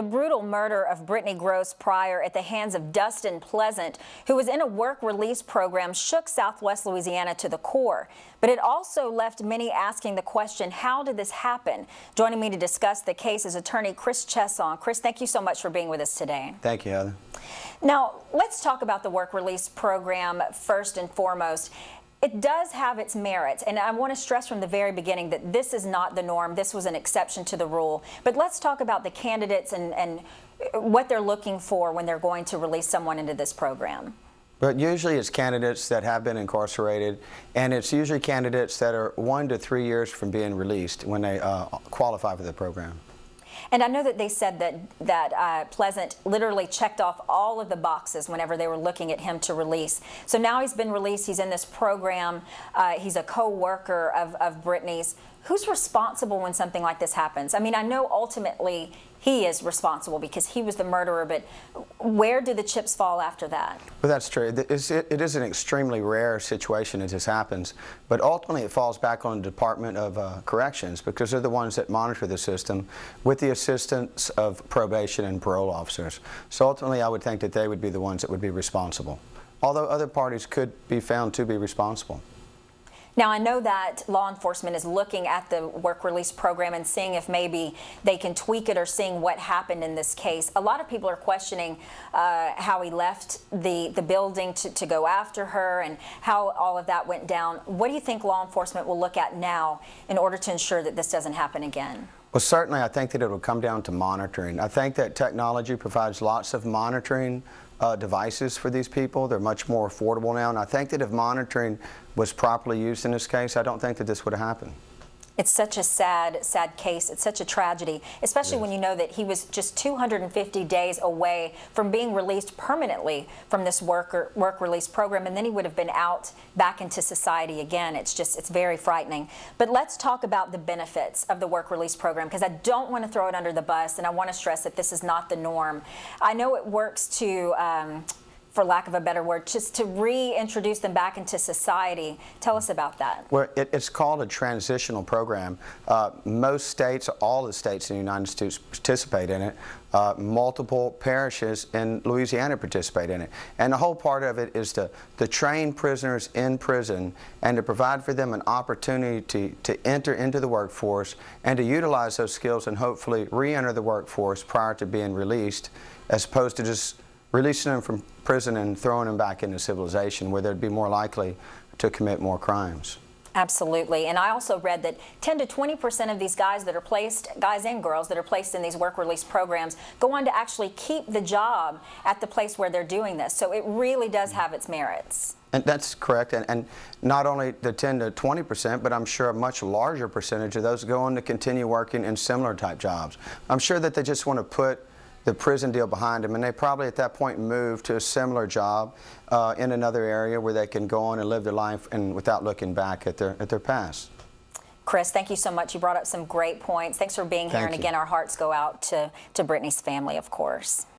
The brutal murder of Brittany Gross Pryor at the hands of Dustin Pleasant, who was in a work release program, shook Southwest Louisiana to the core. But it also left many asking the question, how did this happen? Joining me to discuss the case is attorney Chris Chesson. Chris, thank you so much for being with us today. Thank you, Heather. Now, let's talk about the work release program first and foremost. It does have its merits, and I want to stress from the very beginning that this is not the norm. This was an exception to the rule. But let's talk about the candidates and what they're looking for when they're going to release someone into this program. But usually it's candidates that have been incarcerated, and it's usually candidates that are 1 to 3 years from being released when they qualify for the program. And I know that they said that Pleasant literally checked off all of the boxes whenever they were looking at him to release. So now he's been released, he's in this program, he's a co-worker of Brittany's. Who's responsible when something like this happens? I mean, I know ultimately he is responsible because he was the murderer, but where do the chips fall after that? Well, that's true. It is an extremely rare situation as this happens, but ultimately it falls back on the Department of Corrections because they're the ones that monitor the system with the assistance of probation and parole officers. So ultimately I would think that they would be the ones that would be responsible, although other parties could be found to be responsible. Now, I know that law enforcement is looking at the work release program and seeing if maybe they can tweak it or seeing what happened in this case. A lot of people are questioning how he left the building to go after her and how all of that went down. What do you think law enforcement will look at now in order to ensure that this doesn't happen again? Well, certainly I think that it will come down to monitoring. I think that technology provides lots of monitoring devices for these people. They're much more affordable now, and I think that if monitoring was properly used in this case, I don't think that this would have happened. It's such a sad case. It's such a tragedy, especially when you know that he was just 250 days away from being released permanently from this work release program, and then he would have been out back into society again. It's very frightening. But let's talk about the benefits of the work release program, because I don't want to throw it under the bus, and I want to stress that this is not the norm. I know it works to for lack of a better word, just to reintroduce them back into society. Tell us about that. Well, it's called a transitional program. Most states, all the states in the United States participate in it. Multiple parishes in Louisiana participate in it. And the whole part of it is to train prisoners in prison and to provide for them an opportunity to enter into the workforce and to utilize those skills and hopefully re-enter the workforce prior to being released, as opposed to just releasing them from prison and throwing them back into civilization where they'd be more likely to commit more crimes. Absolutely. And I also read that 10 to 20% of these guys that are placed, guys and girls that are placed in these work release programs, go on to actually keep the job at the place where they're doing this. So it really does have its merits. And that's correct. And not only the 10 to 20%, but I'm sure a much larger percentage of those go on to continue working in similar type jobs. I'm sure that they just want to put the prison deal behind them, and they probably at that point move to a similar job in another area where they can go on and live their life and without looking back at their past. Chris, thank you so much. You brought up some great points. Thanks for being here. And again, our hearts go out to Brittany's family, of course.